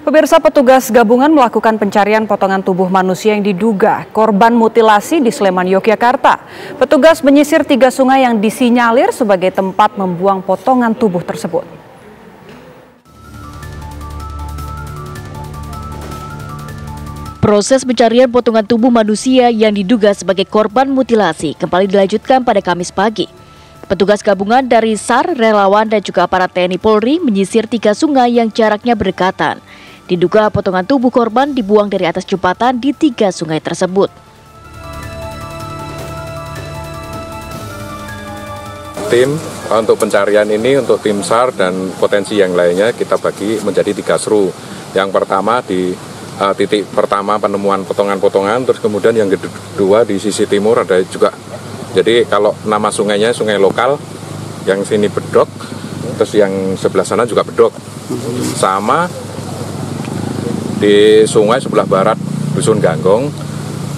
Pemirsa, petugas gabungan melakukan pencarian potongan tubuh manusia yang diduga korban mutilasi di Sleman, Yogyakarta. Petugas menyisir 3 sungai yang disinyalir sebagai tempat membuang potongan tubuh tersebut. Proses pencarian potongan tubuh manusia yang diduga sebagai korban mutilasi kembali dilanjutkan pada Kamis pagi. Petugas gabungan dari SAR, relawan dan juga aparat TNI Polri menyisir 3 sungai yang jaraknya berdekatan. Diduga potongan tubuh korban dibuang dari atas jembatan di 3 sungai tersebut. Tim untuk pencarian ini untuk tim SAR dan potensi yang lainnya kita bagi menjadi 3 seru. Yang pertama di titik pertama penemuan potongan-potongan, terus kemudian yang kedua di sisi timur ada juga. Jadi kalau nama sungainya sungai lokal, yang sini Bedok, terus yang sebelah sana juga Bedok. Sama di sungai sebelah barat Dusun Ganggong,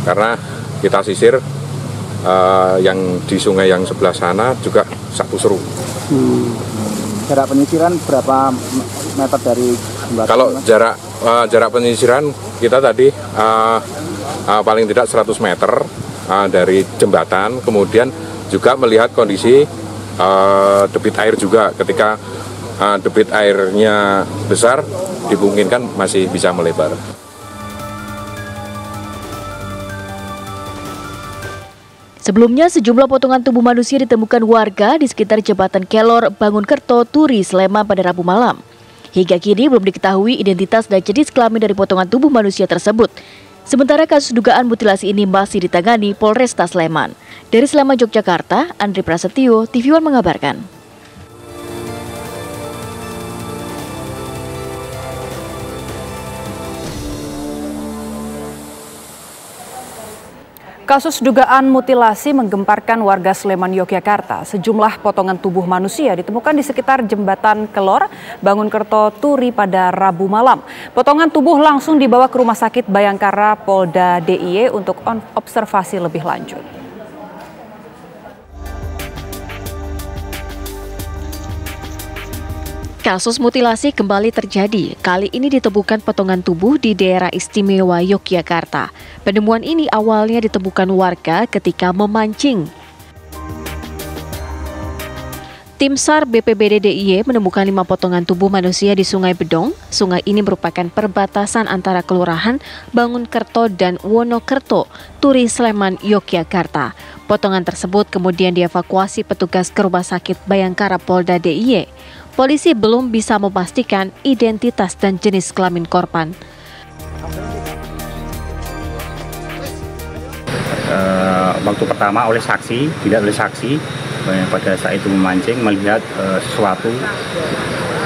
karena kita sisir yang di sungai yang sebelah sana juga 1 seru. Jarak penyisiran berapa meter dari jembatan? Kalau jarak penyisiran kita tadi paling tidak 100 meter dari jembatan, kemudian juga melihat kondisi debit air juga. Ketika debit airnya besar, dimungkinkan masih bisa melebar. Sebelumnya, sejumlah potongan tubuh manusia ditemukan warga di sekitar jembatan Kelor, Bangunkerto, Turi, Sleman pada Rabu malam. Hingga kini belum diketahui identitas dan jenis kelamin dari potongan tubuh manusia tersebut. Sementara kasus dugaan mutilasi ini masih ditangani Polresta Sleman. Dari Sleman, Yogyakarta, Andri Prasetyo, TV One mengabarkan. Kasus dugaan mutilasi menggemparkan warga Sleman, Yogyakarta. Sejumlah potongan tubuh manusia ditemukan di sekitar jembatan Kelor, Bangunkerto, Turi pada Rabu malam. Potongan tubuh langsung dibawa ke Rumah Sakit Bayangkara Polda DIY untuk observasi lebih lanjut. Kasus mutilasi kembali terjadi. Kali ini ditemukan potongan tubuh di daerah istimewa Yogyakarta. Penemuan ini awalnya ditemukan warga ketika memancing. Tim SAR BPBD DIY menemukan 5 potongan tubuh manusia di Sungai Bedong. Sungai ini merupakan perbatasan antara Kelurahan Bangunkerto dan Wonokerto, Turi, Sleman, Yogyakarta. Potongan tersebut kemudian dievakuasi petugas ke Rumah Sakit Bayangkara Polda DIY. Polisi belum bisa memastikan identitas dan jenis kelamin korban. Waktu pertama oleh saksi, tidak oleh saksi, pada saat itu memancing melihat sesuatu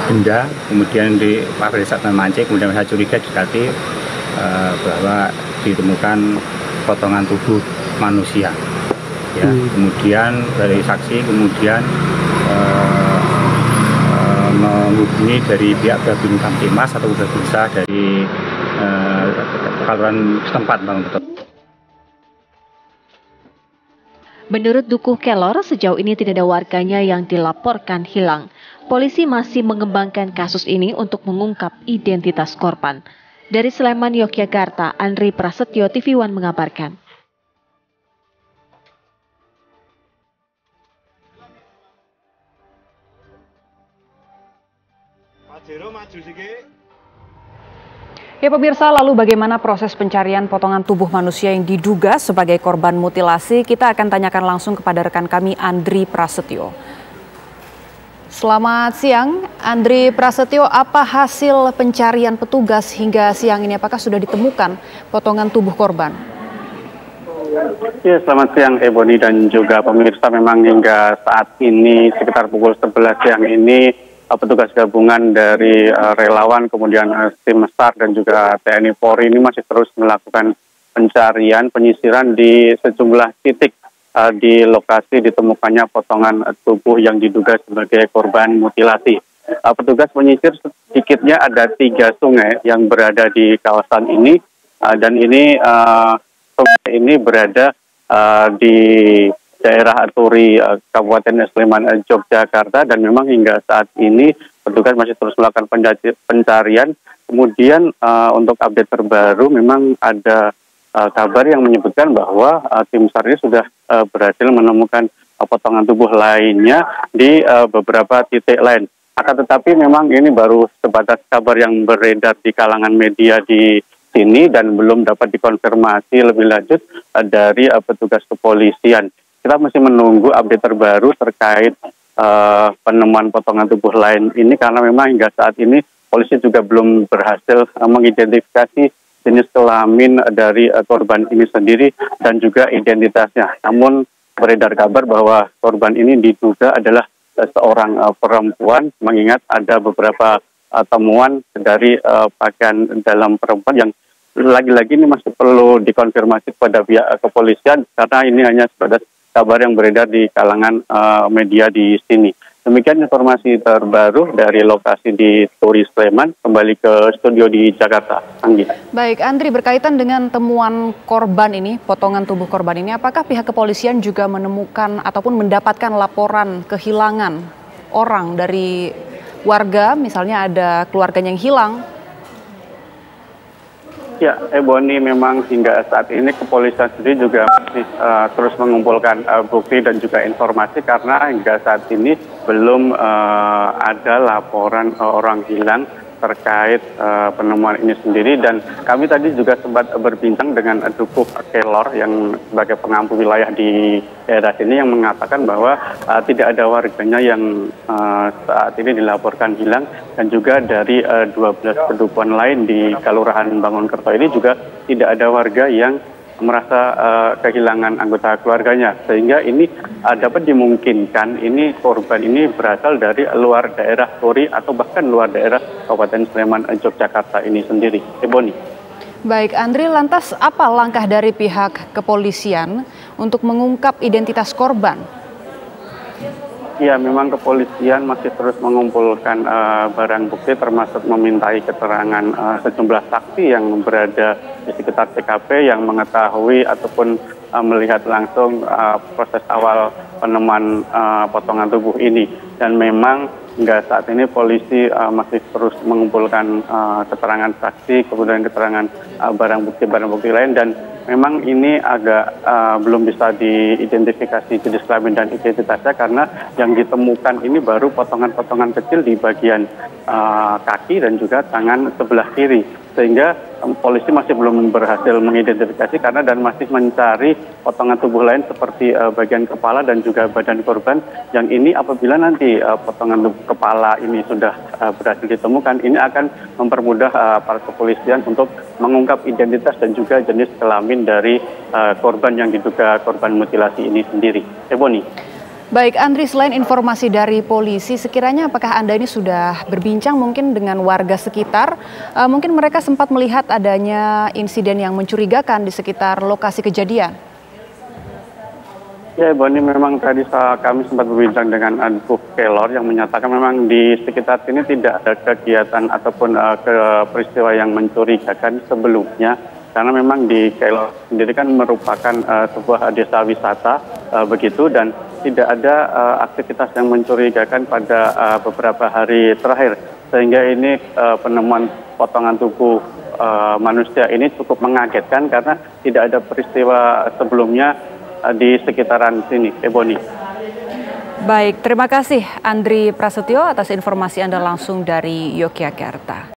benda, kemudian pada saat memancing, kemudian saya curiga dikati bahwa ditemukan potongan tubuh manusia. Ya, kemudian dari saksi kemudian menghubungi dari pihak Babin Kamtimas atau Babinsa dari kaluran setempat, Bang. Menurut Dukuh Kelor, sejauh ini tidak ada warganya yang dilaporkan hilang. Polisi masih mengembangkan kasus ini untuk mengungkap identitas korban. Dari Sleman, Yogyakarta, Andri Prasetyo, TV One mengabarkan. Ya pemirsa, lalu bagaimana proses pencarian potongan tubuh manusia yang diduga sebagai korban mutilasi? Kita akan tanyakan langsung kepada rekan kami Andri Prasetyo. Selamat siang, Andri Prasetyo. Apa hasil pencarian petugas hingga siang ini? Apakah sudah ditemukan potongan tubuh korban? Ya, selamat siang Ebony dan juga pemirsa. Memang hingga saat ini sekitar pukul 11 siang ini petugas gabungan dari relawan, kemudian tim SAR dan juga TNI Polri ini masih terus melakukan pencarian, penyisiran di sejumlah titik di lokasi ditemukannya potongan tubuh yang diduga sebagai korban mutilasi. Petugas menyisir sedikitnya ada 3 sungai yang berada di kawasan ini, dan ini sungai ini berada di daerah Turi Kabupaten Sleman Yogyakarta, dan memang hingga saat ini petugas masih terus melakukan pencarian. Kemudian untuk update terbaru memang ada kabar yang menyebutkan bahwa tim SAR ini sudah berhasil menemukan potongan tubuh lainnya di beberapa titik lain. Akan tetapi memang ini baru sebatas kabar yang beredar di kalangan media di sini dan belum dapat dikonfirmasi lebih lanjut dari petugas kepolisian. Kita masih menunggu update terbaru terkait penemuan potongan tubuh lain ini, karena memang hingga saat ini polisi juga belum berhasil mengidentifikasi jenis kelamin dari korban ini sendiri dan juga identitasnya. Namun beredar kabar bahwa korban ini diduga adalah seorang perempuan, mengingat ada beberapa temuan dari pakaian dalam perempuan yang lagi-lagi ini masih perlu dikonfirmasi kepada pihak kepolisian, karena ini hanya sebatas kabar yang beredar di kalangan media di sini. Demikian informasi terbaru dari lokasi di Turi Sleman. Kembali ke studio di Jakarta. Anggi. Baik, Andri, berkaitan dengan temuan korban ini, potongan tubuh korban ini, apakah pihak kepolisian juga menemukan ataupun mendapatkan laporan kehilangan orang dari warga, misalnya ada keluarganya yang hilang? Ya, Boni, memang hingga saat ini kepolisian sendiri juga masih terus mengumpulkan bukti dan juga informasi, karena hingga saat ini belum ada laporan orang hilang terkait penemuan ini sendiri. Dan kami tadi juga sempat berbincang dengan Dukuh Kelor yang sebagai pengampu wilayah di daerah sini, yang mengatakan bahwa tidak ada warganya yang saat ini dilaporkan hilang, dan juga dari 12 kedukuhan lain di Kelurahan Bangunkerto ini juga tidak ada warga yang merasa kehilangan anggota keluarganya, sehingga ini dapat dimungkinkan ini korban ini berasal dari luar daerah Turi atau bahkan luar daerah Kabupaten Sleman Yogyakarta ini sendiri. Boni. Baik, Andri, lantas apa langkah dari pihak kepolisian untuk mengungkap identitas korban? Ya, memang kepolisian masih terus mengumpulkan barang bukti, termasuk memintai keterangan sejumlah saksi yang berada di sekitar TKP yang mengetahui ataupun melihat langsung proses awal penemuan potongan tubuh ini. Dan memang hingga saat ini polisi masih terus mengumpulkan keterangan saksi, kemudian keterangan barang bukti lain, dan memang ini agak belum bisa diidentifikasi jenis kelamin dan identitasnya, karena yang ditemukan ini baru potongan-potongan kecil di bagian kaki dan juga tangan sebelah kiri, sehingga polisi masih belum berhasil mengidentifikasi dan masih mencari potongan tubuh lain seperti bagian kepala dan juga badan korban, yang ini apabila nanti potongan tubuh kepala ini sudah berhasil ditemukan, ini akan mempermudah para kepolisian untuk mengungkap identitas dan juga jenis kelamin dari korban yang diduga korban mutilasi ini sendiri. Boni. Baik, Andri, selain informasi dari polisi, sekiranya apakah Anda ini sudah berbincang mungkin dengan warga sekitar? Mungkin mereka sempat melihat adanya insiden yang mencurigakan di sekitar lokasi kejadian. Ya, Boni, memang tadi kami sempat berbincang dengan Dukuh Kelor yang menyatakan memang di sekitar sini tidak ada kegiatan ataupun peristiwa yang mencurigakan sebelumnya. Karena memang di Kelor sendiri kan merupakan sebuah desa wisata begitu, dan tidak ada aktivitas yang mencurigakan pada beberapa hari terakhir, sehingga ini penemuan potongan tubuh manusia ini cukup mengagetkan karena tidak ada peristiwa sebelumnya di sekitaran sini. Boni. Baik, terima kasih Andri Prasetyo atas informasi Anda langsung dari Yogyakarta.